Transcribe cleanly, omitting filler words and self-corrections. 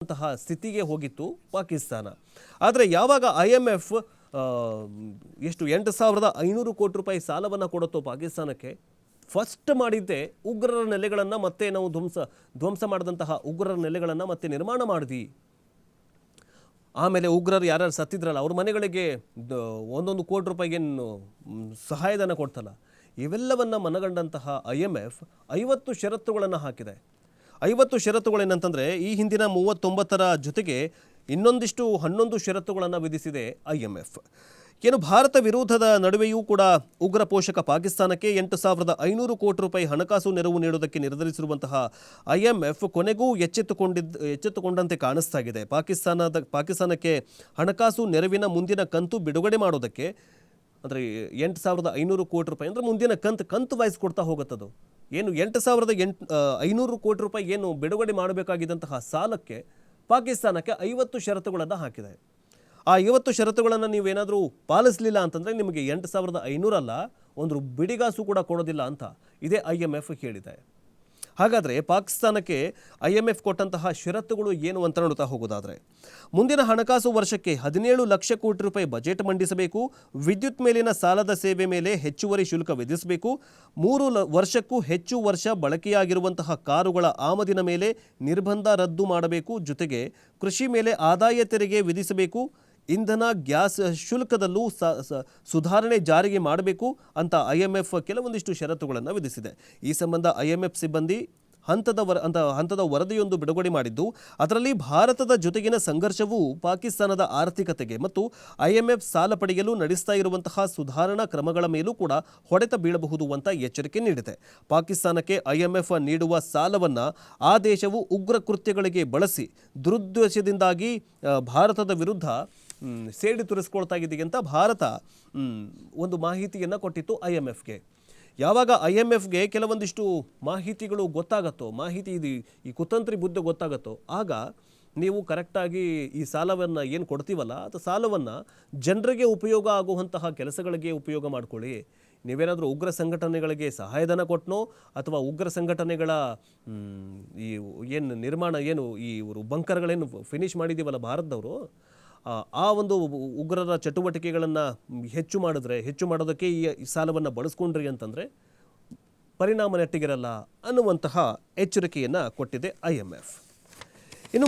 ಸ್ಥಿತಿಗೆ ಹೋಗಿತ್ತು ಪಾಕಿಸ್ತಾನ. ಆದರೆ ಯಾವಾಗ IMF ಎಷ್ಟು 8,500 ಕೋಟಿ ರೂಪಾಯಿ ಸಾಲವನ್ನು ಕೊಡುತ್ತೋ ಪಾಕಿಸ್ತಾನಕ್ಕೆ, ಫಸ್ಟ್ ಮಾಡಿದ್ದೆ ಉಗ್ರರ ನೆಲೆಗಳನ್ನು ಮತ್ತೆ ನಾವು ಧ್ವಂಸ ಮಾಡಿದಂತಹ ಉಗ್ರರ ನೆಲೆಗಳನ್ನು ಮತ್ತೆ ನಿರ್ಮಾಣ ಮಾಡಿದ್ವಿ. ಆಮೇಲೆ ಉಗ್ರರು ಯಾರ್ಯಾರು ಸತ್ತಿದ್ರಲ್ಲ ಅವ್ರ ಮನೆಗಳಿಗೆ 1 ಕೋಟಿ ರೂಪಾಯಿಗೇನು ಸಹಾಯಧನ ಕೊಡ್ತಲ್ಲ, ಇವೆಲ್ಲವನ್ನು ಮನಗಂಡಂತಹ IMF 50 ಷರತ್ತುಗಳನ್ನು ಹಾಕಿದೆ. 50 ಷರತ್ತುಗಳೇನಂತಂದರೆ ಈ ಹಿಂದಿನ 39ರ ಜೊತೆಗೆ ಇನ್ನೊಂದಿಷ್ಟು 11 ಷರತ್ತುಗಳನ್ನು ವಿಧಿಸಿದೆ IMF. ಏನು ಭಾರತ ವಿರೋಧದ ನಡುವೆಯೂ ಕೂಡ ಉಗ್ರ ಪೋಷಕ ಪಾಕಿಸ್ತಾನಕ್ಕೆ 8,500 ಕೋಟಿ ರೂಪಾಯಿ ಹಣಕಾಸು ನೆರವು ನೀಡುವುದಕ್ಕೆ ನಿರ್ಧರಿಸಿರುವಂತಹ IMF ಕೊನೆಗೂ ಎಚ್ಚೆತ್ತುಕೊಂಡಂತೆ ಕಾಣಿಸ್ತಾ ಇದೆ. ಪಾಕಿಸ್ತಾನಕ್ಕೆ ಹಣಕಾಸು ನೆರವಿನ ಮುಂದಿನ ಕಂತು ಬಿಡುಗಡೆ ಮಾಡೋದಕ್ಕೆ, ಅಂದರೆ 8,500 ಕೋಟಿ ರೂಪಾಯಿ ಅಂದರೆ ಮುಂದಿನ ಕಂತು ವೈಸ್ ಕೊಡ್ತಾ ಹೋಗುತ್ತದು. ಏನು 8,500 ಕೋಟಿ ರೂಪಾಯಿ ಏನು ಬಿಡುಗಡೆ ಮಾಡಬೇಕಾಗಿದ್ದಂತಹ ಸಾಲಕ್ಕೆ ಪಾಕಿಸ್ತಾನಕ್ಕೆ 50 ಷರತ್ತುಗಳನ್ನು ಹಾಕಿದೆ. ಆ 50 ಷರತ್ತುಗಳನ್ನು ನೀವೇನಾದರೂ ಪಾಲಿಸಲಿಲ್ಲ ಅಂತಂದರೆ ನಿಮಗೆ 8,500 ಅಲ್ಲ, ಒಂದು ಬಿಡಿಗಾಸು ಕೂಡ ಕೊಡೋದಿಲ್ಲ ಅಂತ ಇದೇ IMF ಹೇಳಿದೆ. ಹಾಗಾದರೆ ಪಾಕಿಸ್ತಾನಕ್ಕೆ IMF ಕೊಟ್ಟಂತಹ ಷರತ್ತುಗಳು ಏನು ಅಂತ ನೋಡ್ತಾ ಹೋಗೋದಾದರೆ, ಮುಂದಿನ ಹಣಕಾಸು ವರ್ಷಕ್ಕೆ 17 ಲಕ್ಷ ಕೋಟಿ ರೂಪಾಯಿ ಬಜೆಟ್ ಮಂಡಿಸಬೇಕು, ವಿದ್ಯುತ್ ಮೇಲಿನ ಸಾಲದ ಸೇವೆ ಮೇಲೆ ಹೆಚ್ಚುವರಿ ಶುಲ್ಕ ವಿಧಿಸಬೇಕು, 3 ವರ್ಷಕ್ಕೂ ಹೆಚ್ಚು ವರ್ಷ ಬಳಕೆಯಾಗಿರುವಂತಹ ಕಾರುಗಳ ಆಮದಿನ ಮೇಲೆ ನಿರ್ಬಂಧ ರದ್ದು ಮಾಡಬೇಕು, ಜೊತೆಗೆ ಕೃಷಿ ಮೇಲೆ ಆದಾಯ ತೆರಿಗೆ ವಿಧಿಸಬೇಕು, ಇಂಧನ ಗ್ಯಾಸ್ ಶುಲ್ಕದಲ್ಲೂ ಸುಧಾರಣೆ ಜಾರಿಗೆ ಮಾಡಬೇಕು ಅಂತ IMF ಕೆಲವೊಂದಿಷ್ಟು ಷರತ್ತುಗಳನ್ನು ವಿಧಿಸಿದೆ. ಈ ಸಂಬಂಧ IMF ಸಿಬ್ಬಂದಿ ಹಂತದ ವರದಿಯೊಂದು ಬಿಡುಗಡೆ ಮಾಡಿದ್ದು, ಅದರಲ್ಲಿ ಭಾರತದ ಜೊತೆಗಿನ ಸಂಘರ್ಷವು ಪಾಕಿಸ್ತಾನದ ಆರ್ಥಿಕತೆಗೆ ಮತ್ತು IMF ಸಾಲ ಪಡೆಯಲು ನಡೆಸ್ತಾ ಇರುವಂತಹ ಸುಧಾರಣಾ ಕ್ರಮಗಳ ಮೇಲೂ ಕೂಡ ಹೊಡೆತ ಬೀಳಬಹುದು ಅಂತ ಎಚ್ಚರಿಕೆ ನೀಡಿದೆ. ಪಾಕಿಸ್ತಾನಕ್ಕೆ IMF ನೀಡುವ ಸಾಲವನ್ನು ಆ ದೇಶವು ಉಗ್ರ ಕೃತ್ಯಗಳಿಗೆ ಬಳಸಿ ದುರುದ್ದೇಶದಿಂದಾಗಿ ಭಾರತದ ವಿರುದ್ಧ ಸೇಡಿ ತುರಿಸ್ಕೊಳ್ತಾ ಇದೆಯಾ ಅಂತ ಭಾರತ ಒಂದು ಮಾಹಿತಿಯನ್ನು ಕೊಟ್ಟಿತ್ತು IMFಗೆ. ಯಾವಾಗ IMFಗೆ ಕೆಲವೊಂದಿಷ್ಟು ಮಾಹಿತಿಗಳು ಗೊತ್ತಾಗತ್ತೋ, ಈ ಕುತಂತ್ರಿ ಬುದ್ಧಿ ಗೊತ್ತಾಗತ್ತೋ, ಆಗ ನೀವು ಕರೆಕ್ಟಾಗಿ ಈ ಸಾಲವನ್ನು ಏನು ಕೊಡ್ತೀವಲ್ಲ ಅದು ಸಾಲವನ್ನು ಜನರಿಗೆ ಉಪಯೋಗ ಆಗುವಂತಹ ಕೆಲಸಗಳಿಗೆ ಉಪಯೋಗ ಮಾಡ್ಕೊಳ್ಳಿ. ನೀವೇನಾದರೂ ಉಗ್ರ ಸಂಘಟನೆಗಳಿಗೆ ಸಹಾಯಧನ ಕೊಟ್ಟನೋ ಅಥವಾ ಉಗ್ರ ಸಂಘಟನೆಗಳ ಈ ಇವರು ಬಂಕರ್ಗಳೇನು ಫಿನಿಷ್ ಮಾಡಿದ್ದೀವಲ್ಲ ಭಾರತದವರು, ಆ ಒಂದು ಉಗ್ರರ ಚಟುವಟಿಕೆಗಳನ್ನು ಹೆಚ್ಚು ಮಾಡೋದಕ್ಕೆ ಈ ಸಾಲವನ್ನು ಬಳಸ್ಕೊಂಡ್ರಿ ಅಂತಂದರೆ ಪರಿಣಾಮ ನೆಟ್ಟಿಗಿರಲ್ಲ ಅನ್ನುವಂತಹ ಎಚ್ಚರಿಕೆಯನ್ನು ಕೊಟ್ಟಿದೆ IMF. ಇನ್ನು